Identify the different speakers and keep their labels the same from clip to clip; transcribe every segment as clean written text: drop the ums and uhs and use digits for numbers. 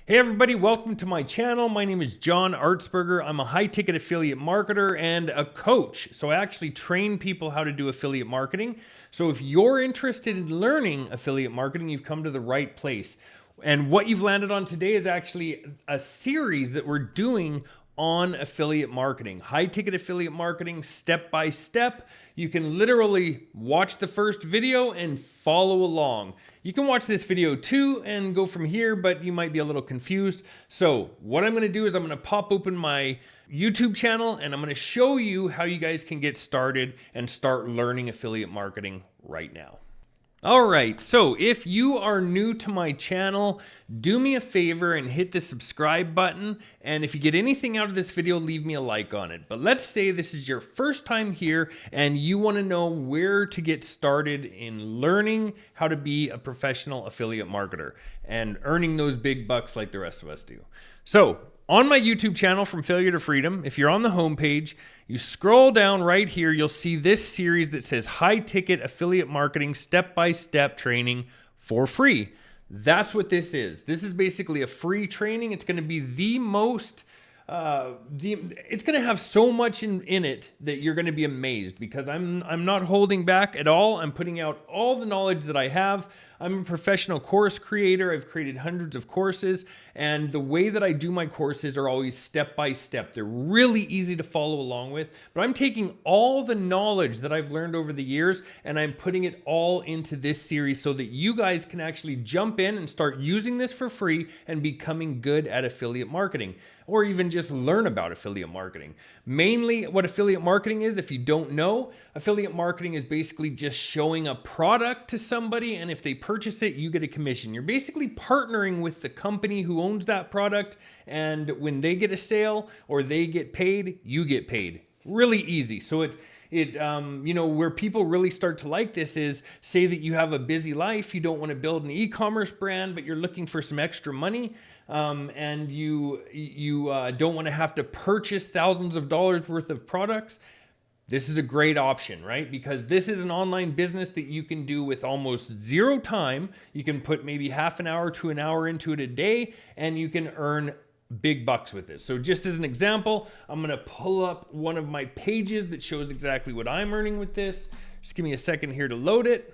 Speaker 1: Hey everybody, welcome to my channel. My name is John Artsberger. I'm a high-ticket affiliate marketer and a coach. So I actually train people how to do affiliate marketing. So if you're interested in learning affiliate marketing, you've come to the right place. And what you've landed on today is actually a series that we're doing on affiliate marketing, high-ticket affiliate marketing, step by step. You can literally watch the first video and follow along. You can watch this video too and go from here, but you might be a little confused. So what I'm going to do is I'm going to pop open my YouTube channel and I'm going to show you how you guys can get started and start learning affiliate marketing right now. All right, so if you are new to my channel, do me a favor and hit the subscribe button. And if you get anything out of this video, leave me a like on it. But let's say this is your first time here and you want to know where to get started in learning how to be a professional affiliate marketer and earning those big bucks like the rest of us do. So on my YouTube channel, From Failure to Freedom, if you're on the homepage, you scroll down right here, you'll see this series that says High Ticket Affiliate Marketing Step-by-Step Training for free. That's what this is. This is basically a free training. It's going to be the most, it's going to have so much in it that you're going to be amazed because I'm not holding back at all. I'm putting out all the knowledge that I have. I'm a professional course creator. I've created hundreds of courses, and the way that I do my courses are always step by step. They're really easy to follow along with, but I'm taking all the knowledge that I've learned over the years and I'm putting it all into this series so that you guys can actually jump in and start using this for free and becoming good at affiliate marketing, or even just learn about affiliate marketing. Mainly what affiliate marketing is, if you don't know, affiliate marketing is basically just showing a product to somebody, and if they purchase it, you get a commission. You're basically partnering with the company who owns that product, and when they get a sale or they get paid, you get paid. Really easy. So where people really start to like this is, say that you have a busy life, you don't want to build an e-commerce brand, but you're looking for some extra money, and you don't want to have to purchase thousands of dollars worth of products. This is a great option, right? Because this is an online business that you can do with almost zero time. You can put maybe half an hour to an hour into it a day, and you can earn big bucks with this. So just as an example, I'm going to pull up one of my pages that shows exactly what I'm earning with this. Just give me a second here to load it.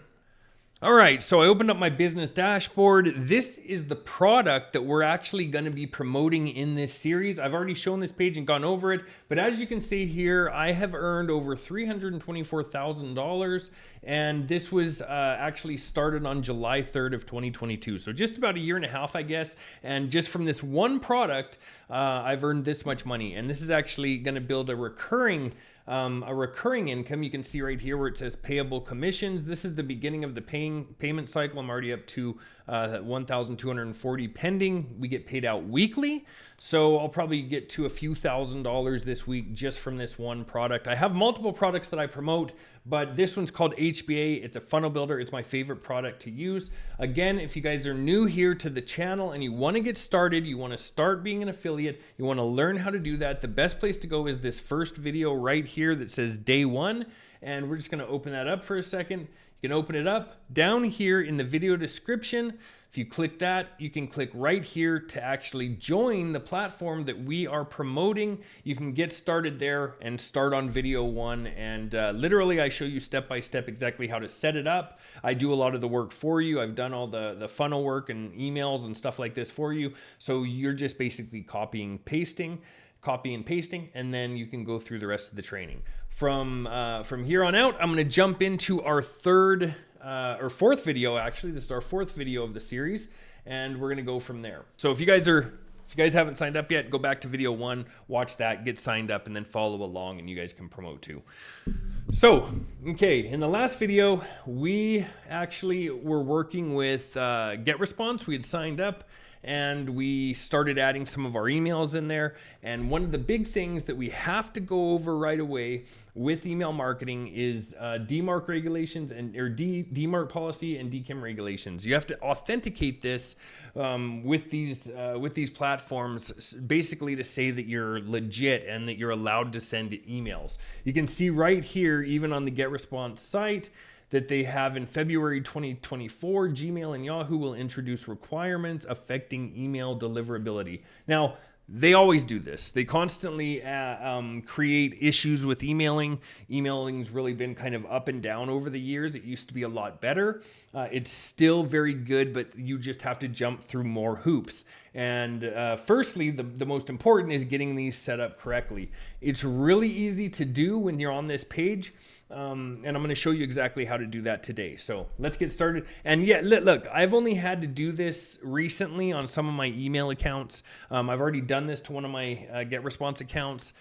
Speaker 1: All right, so I opened up my business dashboard. This is the product that we're actually going to be promoting in this series. I've already shown this page and gone over it, but as you can see here, I have earned over $324,000, and this was actually started on July 3rd of 2022. So just about a year and a half, I guess, and just from this one product, I've earned this much money, and this is actually going to build a recurring income. You can see right here where it says payable commissions. This is the beginning of the payment cycle. I'm already up to 1,240 pending. We get paid out weekly. So I'll probably get to a few $1,000s this week just from this one product. I have multiple products that I promote, but this one's called HBA. It's a funnel builder. It's my favorite product to use. Again, if you guys are new here to the channel and you want to get started, you want to start being an affiliate, you want to learn how to do that, the best place to go is this first video right here that says day one. And we're just going to open that up for a second. You can open it up down here in the video description. If you click that, you can click right here to actually join the platform that we are promoting. You can get started there and start on video one. And literally, I show you step by step exactly how to set it up. I do a lot of the work for you. I've done all the funnel work and emails and stuff like this for you. So you're just basically copy and pasting, and then you can go through the rest of the training. From here on out, I'm going to jump into our fourth video. Actually, this is our fourth video of the series, and we're going to go from there. So if you guys haven't signed up yet, go back to video one, watch that, get signed up, and then follow along, and you guys can promote too. So, okay, in the last video, we actually were working with GetResponse. We had signed up, and we started adding some of our emails in there. And one of the big things that we have to go over right away with email marketing is DMARC regulations or DMARC policy and DKIM regulations. You have to authenticate this with these platforms, basically to say that you're legit and that you're allowed to send emails. You can see right here, even on the GetResponse site, that they have in February 2024, Gmail and Yahoo will introduce requirements affecting email deliverability. Now, they always do this. They constantly create issues with emailing. Emailing's really been kind of up and down over the years. It used to be a lot better. It's still very good, but you just have to jump through more hoops. And firstly, the most important is getting these set up correctly. It's really easy to do when you're on this page. And I'm going to show you exactly how to do that today. So let's get started. And yeah, look, I've only had to do this recently on some of my email accounts. I've already done this to one of my GetResponse accounts.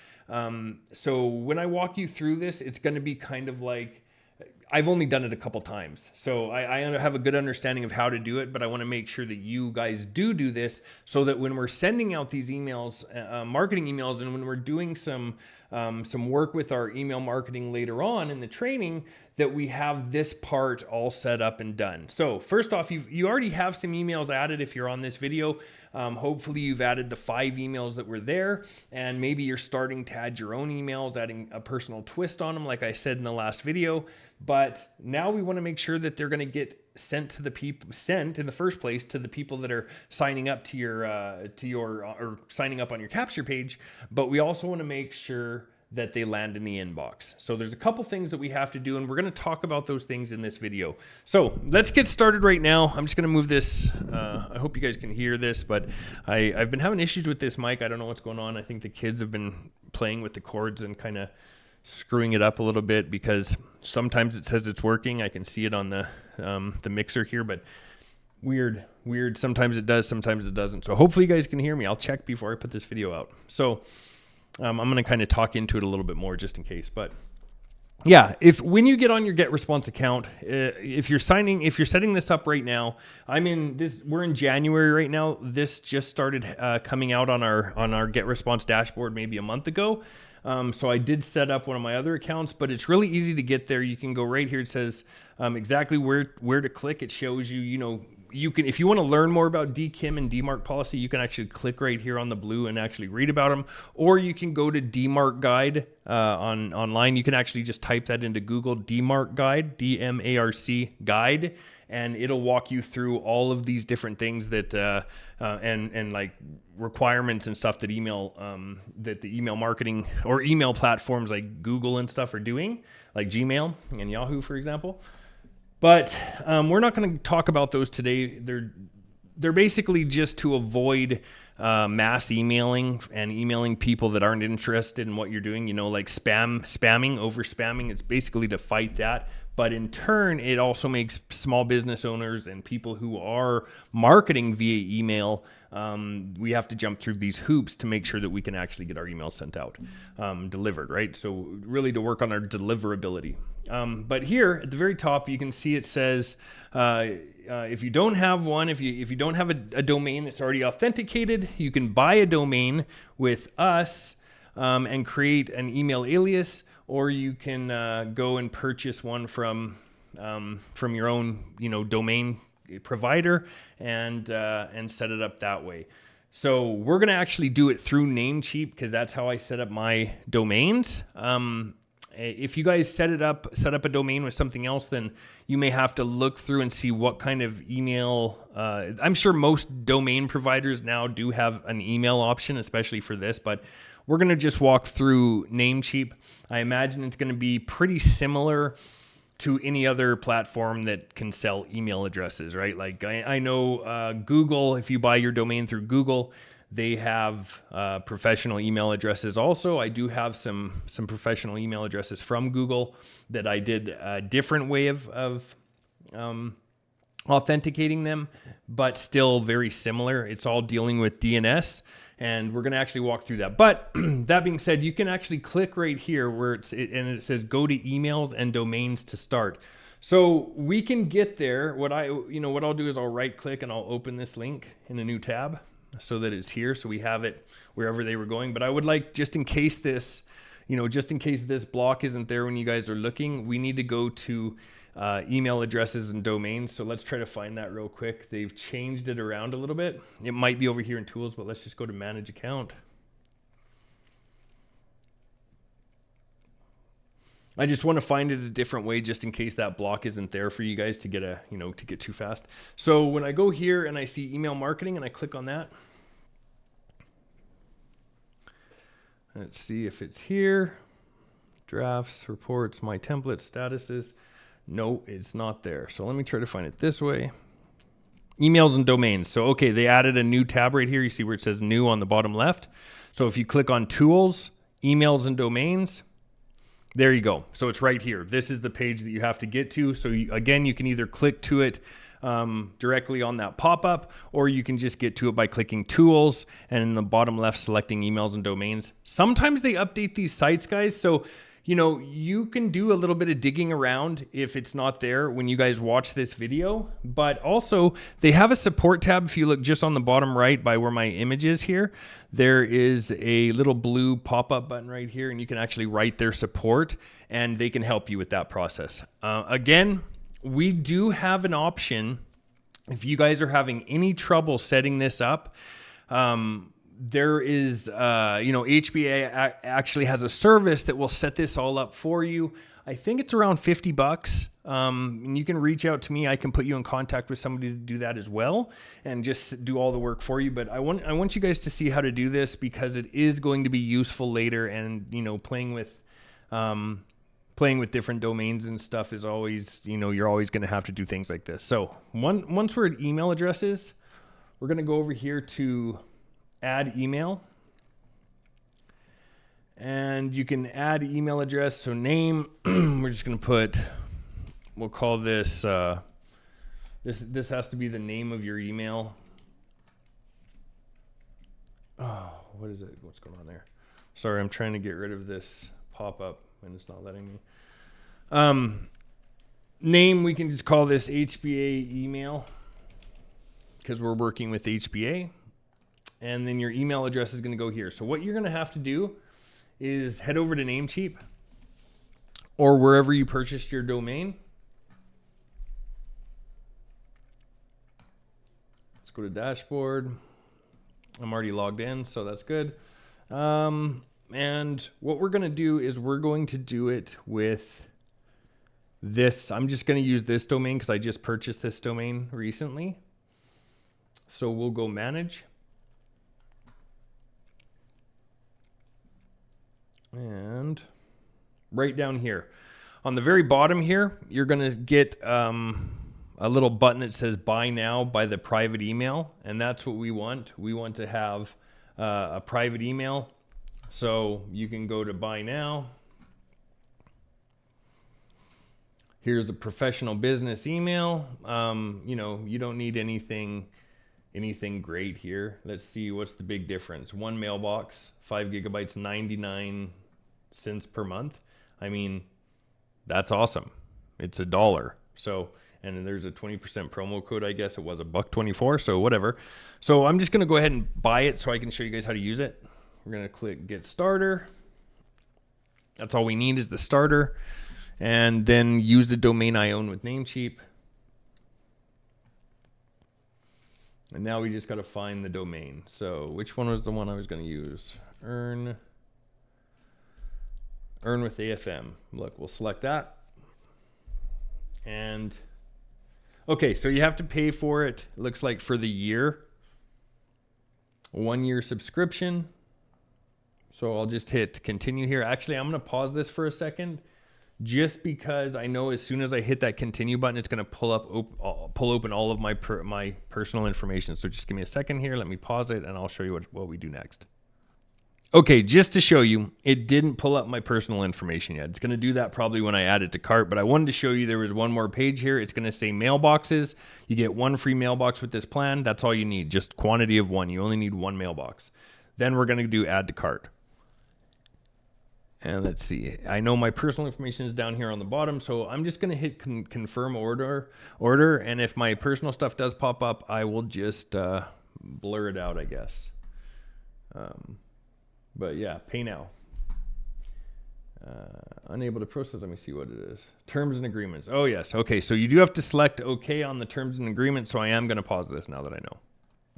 Speaker 1: So when I walk you through this, it's going to be kind of like, I've only done it a couple times. So I have a good understanding of how to do it, but I want to make sure that you guys do this so that when we're sending out these emails, marketing emails, and when we're doing some work with our email marketing later on in the training, that we have this part all set up and done. So first off, you already have some emails added if you're on this video. Hopefully you've added the 5 emails that were there, and maybe you're starting to add your own emails, adding a personal twist on them, like I said in the last video. But now we want to make sure that they're going to get sent in the first place to the people that are signing up to your or signing up on your capture page. But we also want to make sure that they land in the inbox. So there's a couple things that we have to do, and we're going to talk about those things in this video. So let's get started right now. I'm just going to move this. I hope you guys can hear this, but I've been having issues with this mic. I don't know what's going on. I think the kids have been playing with the cords and kind of screwing it up a little bit, because sometimes it says it's working. I can see it on the mixer here, but weird. Sometimes it does, sometimes it doesn't. So hopefully you guys can hear me. I'll check before I put this video out. So I'm going to kind of talk into it a little bit more just in case. But yeah, when you get on your GetResponse account, if you're setting this up right now, we're in January right now. This just started coming out on our GetResponse dashboard maybe a month ago. So I did set up one of my other accounts, but it's really easy to get there. You can go right here. It says exactly where to click. It shows you, you can, if you want to learn more about DKIM and DMARC policy, you can actually click right here on the blue and actually read about them. Or you can go to DMARC Guide online. You can actually just type that into Google, DMARC Guide, DMARC Guide, and it'll walk you through all of these different things that and like requirements and stuff that that the email marketing or email platforms like Google and stuff are doing, like Gmail and Yahoo, for example. But we're not going to talk about those today. They're basically just to avoid mass emailing and emailing people that aren't interested in what you're doing, like spamming, over spamming. It's basically to fight that. But in turn, it also makes small business owners and people who are marketing via email, we have to jump through these hoops to make sure that we can actually get our emails sent out, delivered, right? So really to work on our deliverability. But here at the very top, you can see it says, if you don't have one, if you don't have a domain that's already authenticated, you can buy a domain with us and create an email alias, or you can go and purchase one from your own, domain provider and set it up that way. So we're going to actually do it through Namecheap, because that's how I set up my domains. If you guys set up a domain with something else, then you may have to look through and see what kind of email. I'm sure most domain providers now do have an email option, especially for this, but we're going to just walk through Namecheap. I imagine it's going to be pretty similar to any other platform that can sell email addresses, right? Like I know Google, if you buy your domain through Google, they have professional email addresses also. I do have some professional email addresses from Google that I did a different way of authenticating them, but still very similar. It's all dealing with DNS. And we're going to actually walk through that. But that being said, you can actually click right here where it says go to emails and domains to start. So we can get there. What I'll do is I'll right click and I'll open this link in a new tab so that it's here. So we have it wherever they were going. But I would like, just in case this block isn't there when you guys are looking, we need to go to email addresses and domains. So let's try to find that real quick. They've changed it around a little bit. It might be over here in tools, but let's just go to manage account. I just want to find it a different way just in case that block isn't there for you guys to get to get too fast. So when I go here and I see email marketing and I click on that, let's see if it's here. Drafts, reports, my template, statuses. No, it's not there. So let me try to find it this way. Emails and domains. So, okay, they added a new tab right here. You see where it says new on the bottom left. So if you click on tools, emails and domains, there you go. So it's right here. This is the page that you have to get to. So again, you can either click to it directly on that pop-up, or you can just get to it by clicking tools and in the bottom left selecting emails and domains. Sometimes they update these sites, guys. So you can do a little bit of digging around if it's not there when you guys watch this video, but also they have a support tab. If you look just on the bottom right by where my image is here, there is a little blue pop-up button right here, and you can actually write their support and they can help you with that process. Again, we do have an option if you guys are having any trouble setting this up. There is, HBA actually has a service that will set this all up for you. I think it's around $50. And you can reach out to me. I can put you in contact with somebody to do that as well and just do all the work for you. But I want you guys to see how to do this because it is going to be useful later. And, playing with different domains and stuff is always, you're always going to have to do things like this. So once we're at email addresses, we're going to go over here to add email, and you can add email address. So name, we're just going to we'll call this, this has to be the name of your email. Oh, what is it? What's going on there? Sorry, I'm trying to get rid of this pop-up and it's not letting me. Name, we can just call this HBA email because we're working with HBA. And then your email address is going to go here. So what you're going to have to do is head over to Namecheap or wherever you purchased your domain. Let's go to dashboard. I'm already logged in, so that's good. And what we're going to do is we're going to do it with this. I'm just going to use this domain because I just purchased this domain recently. So we'll go manage. And right down here on the very bottom here, you're going to get a little button that says buy now by the private email. And that's what we want. We want to have a private email. So you can go to buy now. Here's a professional business email. You don't need anything great here. Let's see what's the big difference. One mailbox, 5 gigabytes, 99 cents per month. I mean, that's awesome. It's $1. So, and then there's a 20% promo code. I guess it was $1.24. So whatever. So I'm just going to go ahead and buy it so I can show you guys how to use it. We're going to click get starter. That's all we need is the starter, and then use the domain I own with Namecheap. And now we just got to find the domain. So which one was the one I was going to use? Earn with AFM. Look, we'll select that. And okay, so you have to pay for it. It looks like for the year, 1 year subscription. So I'll just hit continue here. Actually, I'm going to pause this for a second, just because I know as soon as I hit that continue button, it's going to pull open all of my personal information. So just give me a second here. Let me pause it and I'll show you what we do next. Okay, just to show you, it didn't pull up my personal information yet. It's going to do that probably when I add it to cart, but I wanted to show you there was one more page here. It's going to say mailboxes. You get one free mailbox with this plan. That's all you need, just quantity of one. You only need one mailbox. Then we're going to do add to cart. And let's see, I know my personal information is down here on the bottom, so I'm just going to hit confirm order. And if my personal stuff does pop up, I will just blur it out, I guess. But yeah, pay now. Unable to process. Let me see what it is. Terms and agreements. Oh yes. Okay. So you do have to select OK on the terms and agreements. So I am going to pause this now that I know.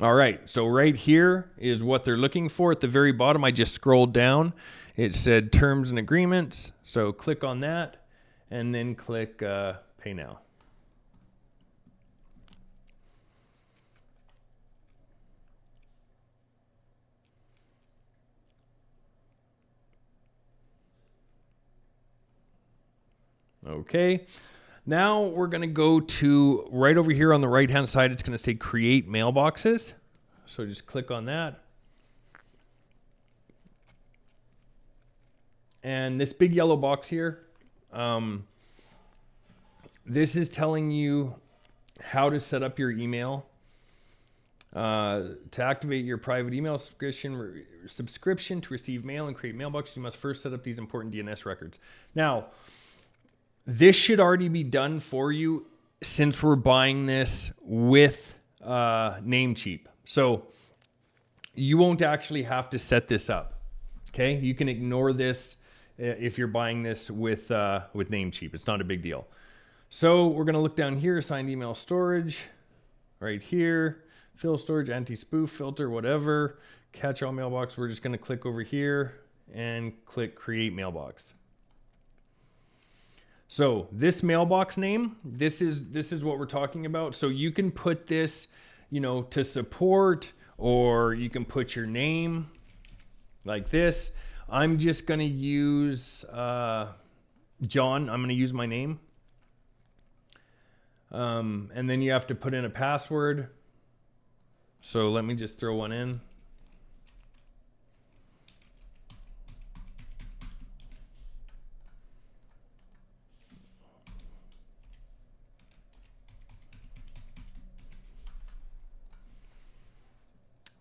Speaker 1: All right, so right here is what they're looking for. At the very bottom, I just scrolled down. It said terms and agreements. So click on that and then click pay now. Okay, now we're going to go to right over here on the right hand side. It's going to say create mailboxes. So just click on that. And this big yellow box here, this is telling you how to set up your email. To activate your private email subscription to receive mail and create mailboxes, you must first set up these important DNS records. Now, this should already be done for you since we're buying this with Namecheap. So you won't actually have to set this up. Okay, you can ignore this if you're buying this with Namecheap. It's not a big deal. So we're going to look down here, assigned email storage, right here, fill storage, anti-spoof filter, whatever, catch all mailbox. We're just going to click over here and click create mailbox. So this mailbox name, this is what we're talking about. So you can put this, to support, or you can put your name like this. I'm just going to use John. I'm going to use my name. And then you have to put in a password. So let me just throw one in.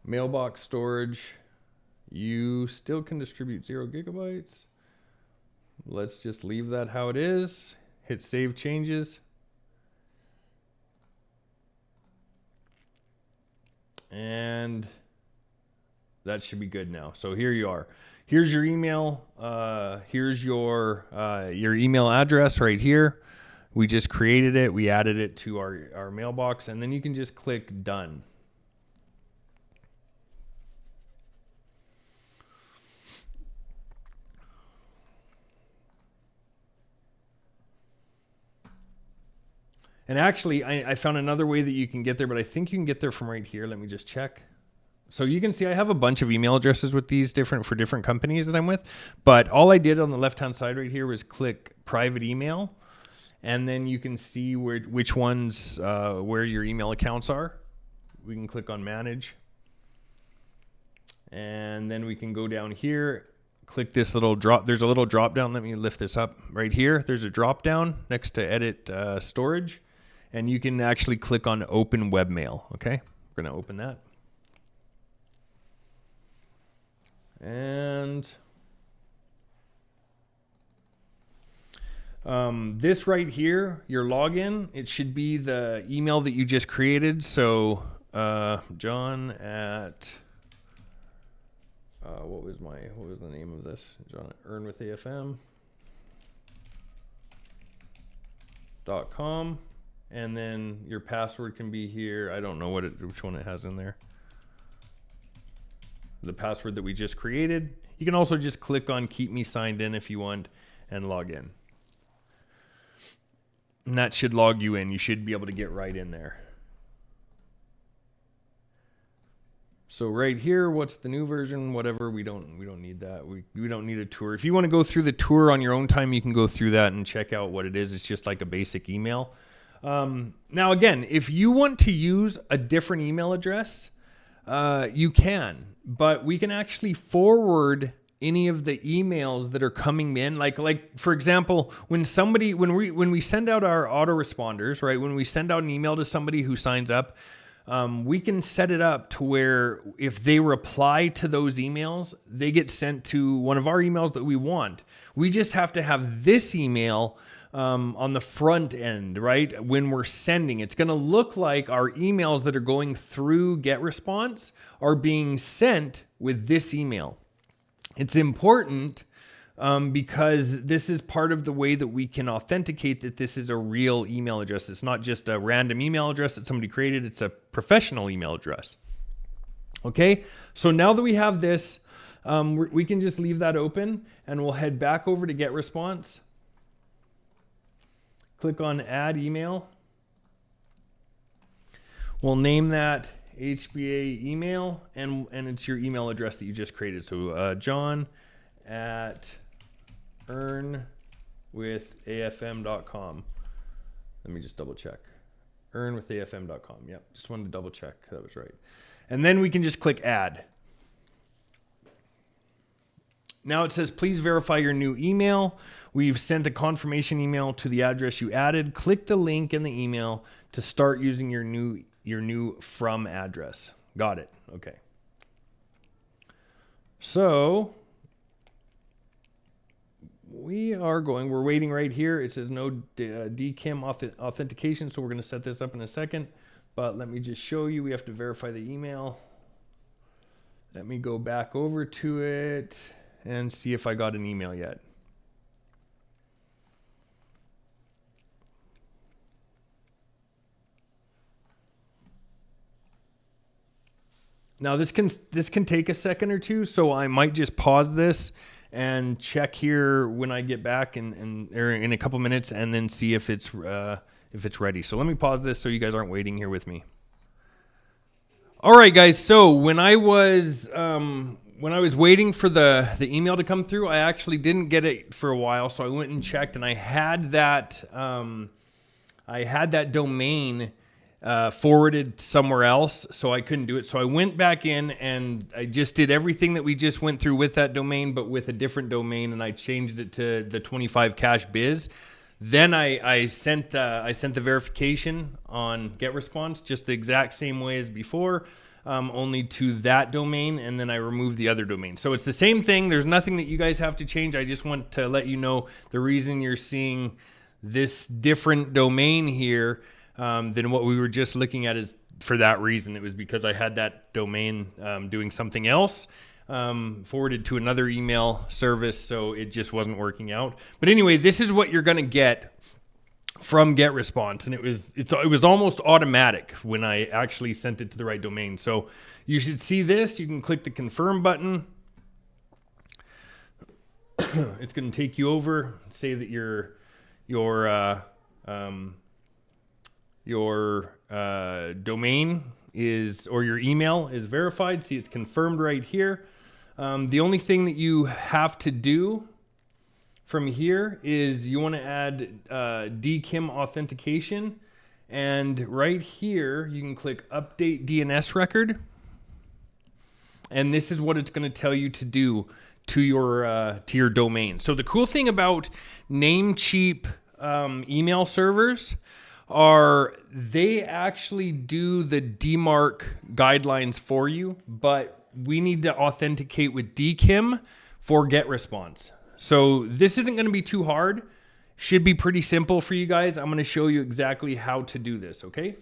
Speaker 1: Mailbox storage, you still can distribute 0 gigabytes. Let's just leave that how it is. Hit save changes. And that should be good now. So here you are. Here's your email. Here's your email address right here. We just created it. We added it to our mailbox, and then you can just click done. And actually, I found another way that you can get there, but I think you can get there from right here. Let me just check. So you can see I have a bunch of email addresses with these for different companies that I'm with. But all I did on the left-hand side right here was click private email. And then you can see which ones, where your email accounts are. We can click on manage. And then we can go down here, click this little drop. There's a little drop down. Let me lift this up right here. There's a drop down next to edit storage. And you can actually click on open webmail. Okay, we're going to open that. And this right here, your login, it should be the email that you just created. So John at what was the name of this? John at earnwithafm.com. And then your password can be here. I don't know which one it has in there. The password that we just created. You can also just click on keep me signed in if you want and log in. And that should log you in. You should be able to get right in there. So right here, what's the new version? Whatever, we don't need that. We don't need a tour. If you want to go through the tour on your own time, you can go through that and check out what it is. It's just like a basic email. Now again, if you want to use a different email address, you can, but we can actually forward any of the emails that are coming in. Like for example, when we send out our autoresponders, right? When we send out an email to somebody who signs up, we can set it up to where if they reply to those emails, they get sent to one of our emails that we want. We just have to have this email on the front end, right? When we're sending, it's going to look like our emails that are going through GetResponse are being sent with this email. It's important because this is part of the way that we can authenticate that this is a real email address. It's not just a random email address that somebody created. It's a professional email address. Okay, so now that we have this, we can just leave that open and we'll head back over to GetResponse. Click on add email. We'll name that HBA email, and it's your email address that you just created. So John at earnwithafm.com. Let me just double check. Earnwithafm.com. Yep, just wanted to double check that was right. And then we can just click add. Now it says, please verify your new email. We've sent a confirmation email to the address you added. Click the link in the email to start using your new from address. Got it. Okay. So we're waiting right here. It says no DKIM authentication. So we're going to set this up in a second, but let me just show you, we have to verify the email. Let me go back over to it and see if I got an email yet. Now this can take a second or two, so I might just pause this and check here when I get back or in a couple minutes, and then see if it's ready. So let me pause this so you guys aren't waiting here with me. All right, guys. So when I was waiting for the email to come through, I actually didn't get it for a while, so I went and checked, and I had that domain forwarded somewhere else, so I couldn't do it. So I went back in and I just did everything that we just went through with that domain, but with a different domain, and I changed it to the 25 cash biz. Then I sent the verification on GetResponse just the exact same way as before, only to that domain, and then I removed the other domain. So it's the same thing. There's nothing that you guys have to change. I just want to let you know the reason you're seeing this different domain here than what we were just looking at is for that reason. It was because I had that domain doing something else, forwarded to another email service, so it just wasn't working out. But anyway, this is what you're going to get from GetResponse, and it was almost automatic when I actually sent it to the right domain. So you should see this. You can click the confirm button. It's going to take you over, say that your domain is, or your email is verified. See, it's confirmed right here. The only thing that you have to do from here is you want to add DKIM authentication, and right here you can click update DNS record, and this is what it's going to tell you to do to your domain. So the cool thing about Namecheap email servers are they actually do the DMARC guidelines for you, but we need to authenticate with DKIM for GetResponse. So this isn't going to be too hard. Should be pretty simple for you guys. I'm going to show you exactly how to do this, okay?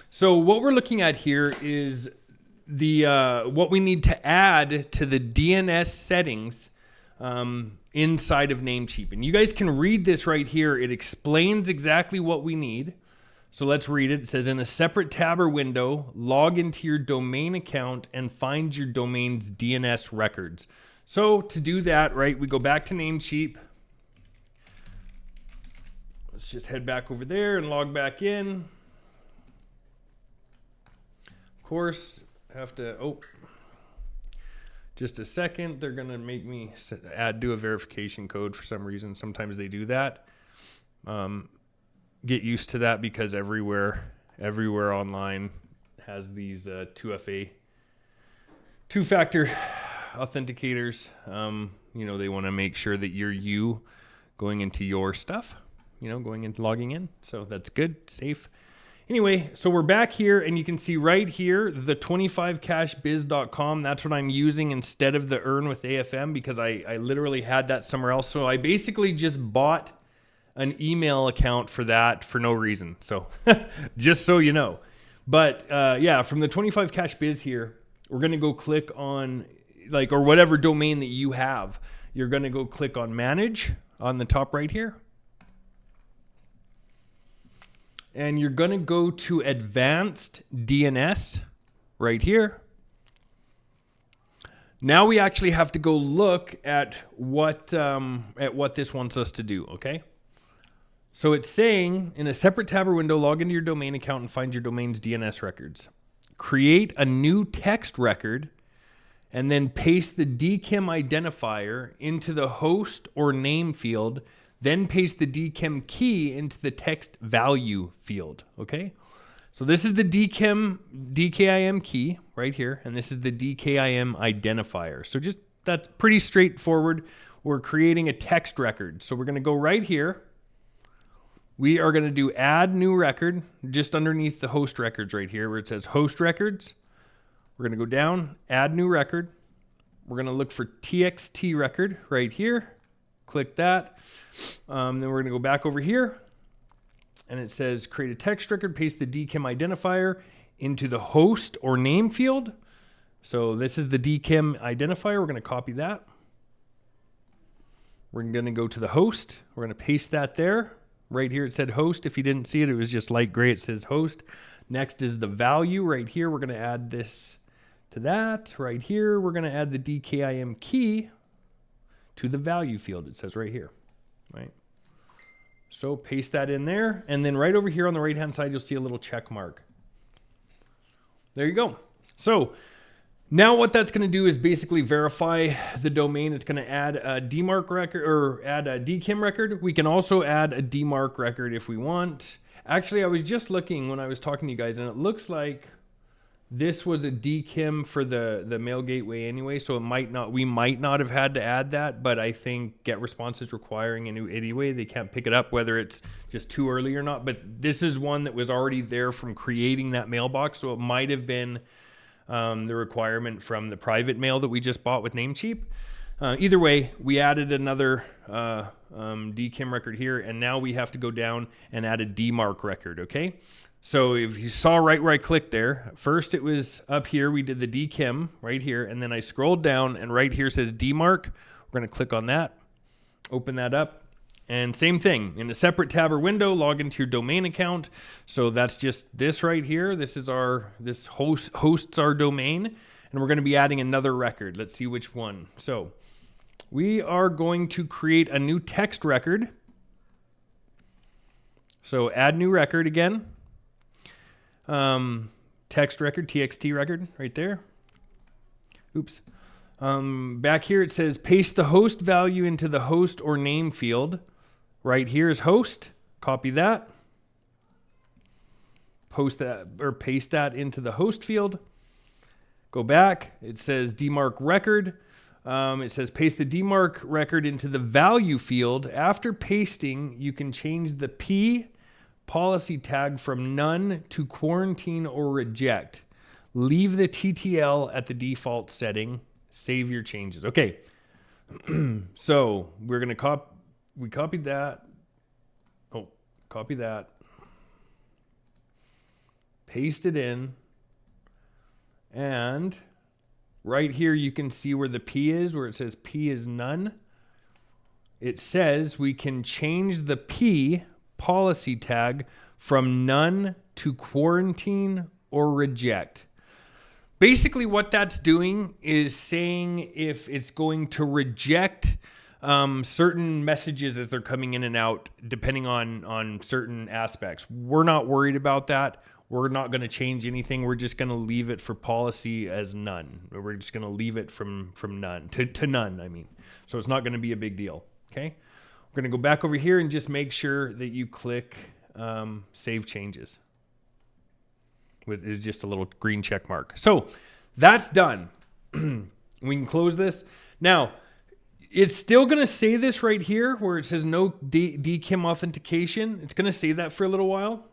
Speaker 1: So what we're looking at here is what we need to add to the DNS settings inside of Namecheap. And you guys can read this right here. It explains exactly what we need. So let's read it. It says, in a separate tab or window, log into your domain account and find your domain's DNS records. So to do that, right, we go back to Namecheap. Let's just head back over there and log back in. Of course, have to, just a second. They're going to make me do a verification code for some reason. Sometimes they do that. Get used to that because everywhere online has these 2FA, two-factor authenticators. They want to make sure that you're you going into your stuff, going into logging in. So that's good, safe. Anyway, so we're back here, and you can see right here, the 25cashbiz.com. That's what I'm using instead of the Earn with AFM because I literally had that somewhere else. So I basically just bought an email account for that for no reason. So just so you know. But yeah, from the 25cashbiz here, we're going to go click on or whatever domain that you have. You're going to go click on manage on the top right here. And you're going to go to advanced DNS right here. Now we actually have to go look at what this wants us to do, okay? So it's saying, in a separate tab or window, log into your domain account and find your domain's DNS records. Create a new text record and then paste the DKIM identifier into the host or name field, then paste the DKIM key into the text value field, okay? So this is the DKIM key right here, and this is the DKIM identifier. So that's pretty straightforward. We're creating a text record. So we're gonna go right here. We are gonna do add new record, just underneath the host records right here where it says host records. We're gonna go down, add new record. We're gonna look for TXT record right here. Click that. Then we're gonna go back over here. And it says create a text record, paste the DKIM identifier into the host or name field. So this is the DKIM identifier. We're going to copy that. We're going to go to the host. We're going to paste that there. Right here it said host. If you didn't see it, it was just light gray. It says host. Next is the value right here. We're going to add this to that. Right here, we're going to add the DKIM key to the value field. It says right here, right? So paste that in there, and then right over here on the right-hand side, you'll see a little check mark. There you go. So now what that's going to do is basically verify the domain. It's going to add a DMARC record or add a DKIM record. We can also add a DMARC record if we want. Actually, I was just looking when I was talking to you guys, and it looks like this was a DKIM for the mail gateway anyway, so we might not have had to add that, but I think GetResponse is requiring a new anyway. They can't pick it up whether it's just too early or not, but this is one that was already there from creating that mailbox, so it might have been the requirement from the private mail that we just bought with Namecheap. Either way, we added another DKIM record here, and now we have to go down and add a DMARC record, okay? So if you saw right where I clicked there, first it was up here, we did the DKIM right here, and then I scrolled down and right here says DMARC. We're gonna click on that, open that up, and same thing. In a separate tab or window, log into your domain account. So that's just this right here. This hosts our domain, and we're gonna be adding another record. Let's see which one. So we are going to create a new text record. So add new record again. Text record, TXT record right there. Oops. Back here it says paste the host value into the host or name field. Right here is host. Copy that. Paste that into the host field. Go back. It says DMARC record. It says paste the DMARC record into the value field. After pasting, you can change the P policy tag from none to quarantine or reject. Leave the TTL at the default setting. Save your changes. Okay. So we're going to we copied that. Oh, copy that. Paste it in. And right here, you can see where the P is, where it says P is none. It says we can change the P policy tag from none to quarantine or reject. Basically what that's doing is saying if it's going to reject certain messages as they're coming in and out, depending on certain aspects. We're not worried about that. We're not going to change anything. We're just going to leave it for policy as none. We're just going to leave it from none to none, I mean. So it's not going to be a big deal, okay? We're going to go back over here and just make sure that you click Save Changes. With just a little green check mark. So that's done. We can close this. Now, it's still going to say this right here where it says no DKIM authentication. It's going to say that for a little while.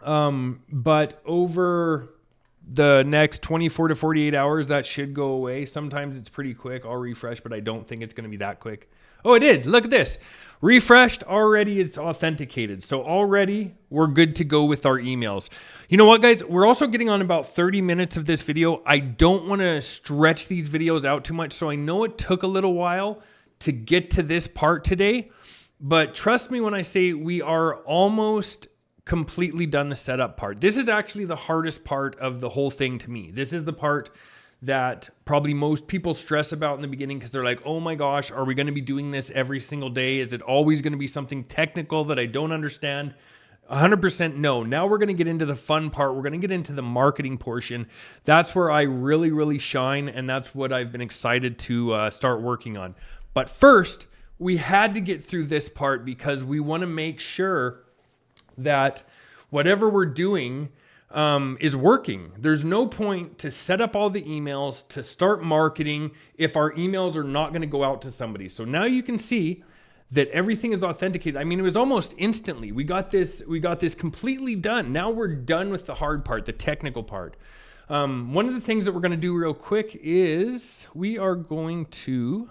Speaker 1: But over the next 24 to 48 hours, that should go away. Sometimes it's pretty quick. I'll refresh, but I don't think it's going to be that quick. Oh, it did. Look at this. Refreshed. Already it's authenticated. So already we're good to go with our emails. You know what, guys? We're also getting on about 30 minutes of this video. I don't want to stretch these videos out too much. So I know it took a little while to get to this part today. But trust me when I say we are almost completely done the setup part. This is actually the hardest part of the whole thing to me. This is the part that probably most people stress about in the beginning because they're like, oh my gosh, are we going to be doing this every single day? Is it always going to be something technical that I don't understand? 100% no. Now we're going to get into the fun part. We're going to get into the marketing portion. That's where I really, really shine, and that's what I've been excited to start working on. But first, we had to get through this part because we want to make sure that whatever we're doing is working. There's no point to set up all the emails, to start marketing, if our emails are not going to go out to somebody. So now you can see that everything is authenticated. I mean, it was almost instantly. We got this completely done. Now we're done with the hard part, the technical part. One of the things that we're going to do real quick is we are going to,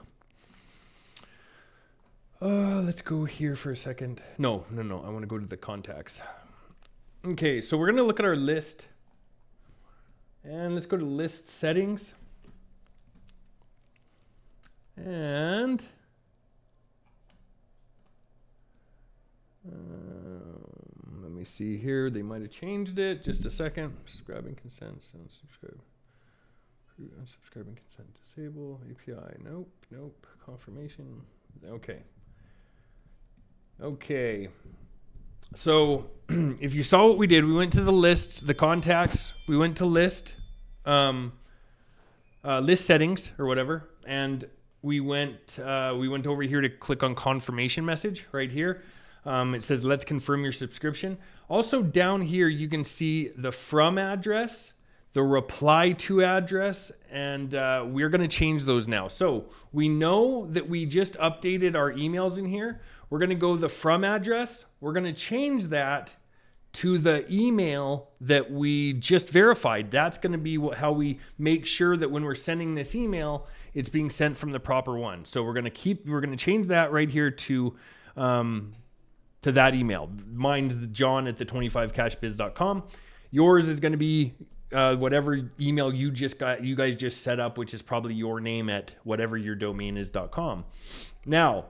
Speaker 1: let's go here for a second. No. I want to go to the contacts. Okay, so we're going to look at our list. And let's go to list settings. And let me see here. They might have changed it. Just a second. Subscribing consent. Unsubscribe. Unsubscribing consent. Disable. API. Nope. Confirmation. Okay. So if you saw what we did, we went to the lists, the contacts. We went to list settings or whatever, and we went over here to click on confirmation message right here. It says, let's confirm your subscription. Also down here, you can see the from address, the reply to address, and we're going to change those now. So we know that we just updated our emails in here. We're going to go the from address. We're going to change that to the email that we just verified. That's going to be how we make sure that when we're sending this email, it's being sent from the proper one. So we're going to change that right here to that email. Mine's john@the25cashbiz.com. Yours is going to be whatever email you guys just set up, which is probably your name at whatever your domain is.com. Now,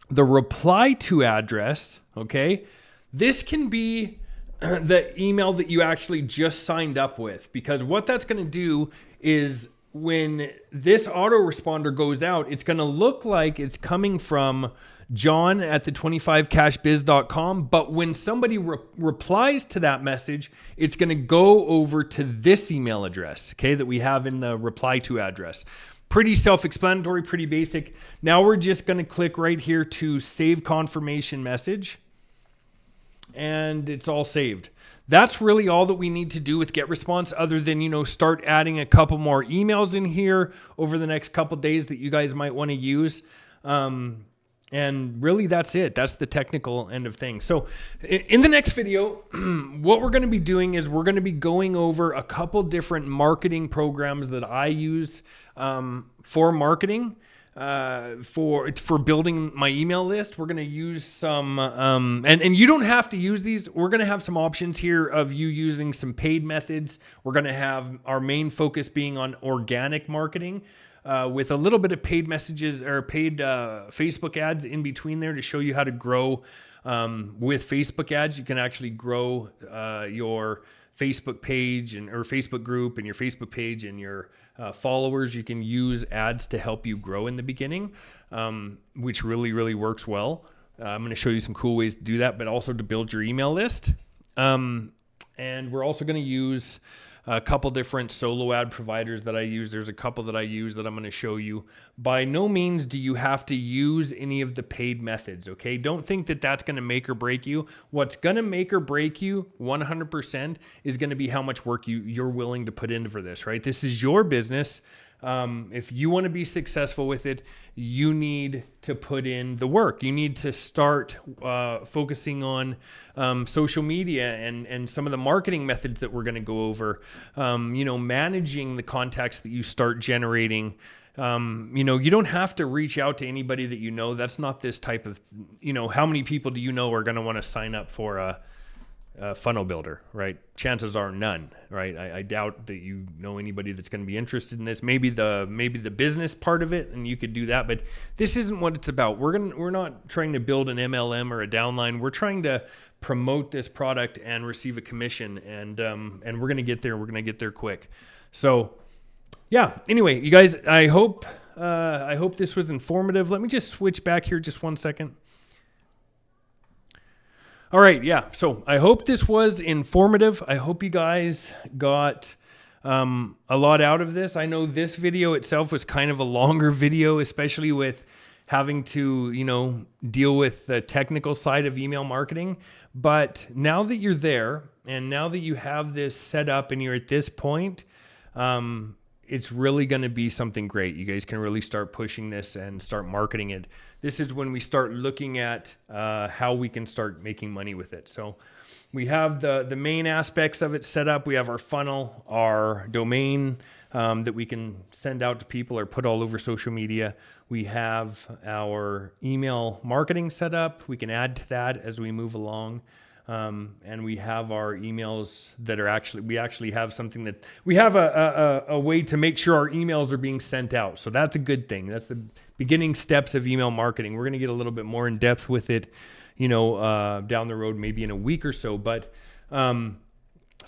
Speaker 1: the reply to address, okay, this can be the email that you actually just signed up with, because what that's going to do is when this autoresponder goes out, it's going to look like it's coming from john@the25cashbiz.com, but when somebody replies to that message, it's going to go over to this email address, okay, that we have in the reply to address. Pretty self-explanatory, pretty basic. Now we're just going to click right here to save confirmation message, and it's all saved. That's really all that we need to do with GetResponse, other than, start adding a couple more emails in here over the next couple days that you guys might want to use. And really, that's it. That's the technical end of things. So in the next video, what we're going to be doing is we're going to be going over a couple different marketing programs that I use for marketing, for building my email list. We're going to use some, and you don't have to use these. We're going to have some options here of you using some paid methods. We're going to have our main focus being on organic marketing, with a little bit of paid messages or paid Facebook ads in between there to show you how to grow. With Facebook ads, you can actually grow your Facebook page or Facebook group and your Facebook page and your followers. You can use ads to help you grow in the beginning, which really, really works well. I'm going to show you some cool ways to do that, but also to build your email list. And we're also going to use a couple different solo ad providers that I use. There's a couple that I use that I'm going to show you. By no means do you have to use any of the paid methods, okay? Don't think that that's going to make or break you. What's going to make or break you 100% is going to be how much work you're willing to put into for this, right? This is your business. If you want to be successful with it, you need to put in the work. You need to start focusing on social media and some of the marketing methods that we're going to go over. Managing the contacts that you start generating. You don't have to reach out to anybody that you know. That's not this type of, how many people do you know are going to want to sign up for a funnel builder, right? Chances are none, right? I doubt that you know anybody that's going to be interested in this. Maybe the business part of it, and you could do that, but this isn't what it's about. We're not trying to build an MLM or a downline. We're trying to promote this product and receive a commission, and we're going to get there. We're going to get there quick. So yeah, anyway, you guys, I hope this was informative. Let me just switch back here just 1 second. All right, yeah, so I hope this was informative. I hope you guys got a lot out of this. I know this video itself was kind of a longer video, especially with having to, deal with the technical side of email marketing. But now that you're there and now that you have this set up and you're at this point, it's really going to be something great. You guys can really start pushing this and start marketing it. This is when we start looking at how we can start making money with it. So we have the main aspects of it set up. We have our funnel, our domain that we can send out to people or put all over social media. We have our email marketing set up. We can add to that as we move along. And we have our emails that are we actually have something that we have a way to make sure our emails are being sent out. So that's a good thing. That's the beginning steps of email marketing. We're going to get a little bit more in depth with it, down the road, maybe in a week or so. But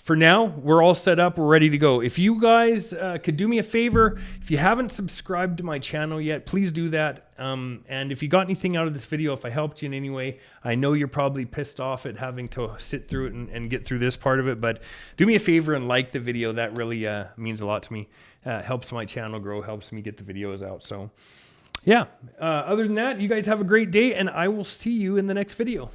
Speaker 1: for now, we're all set up. We're ready to go. If you guys could do me a favor, if you haven't subscribed to my channel yet, please do that. And if you got anything out of this video, if I helped you in any way, I know you're probably pissed off at having to sit through it and get through this part of it, but do me a favor and like the video. That really means a lot to me. Helps my channel grow, helps me get the videos out. So yeah, other than that, you guys have a great day, and I will see you in the next video.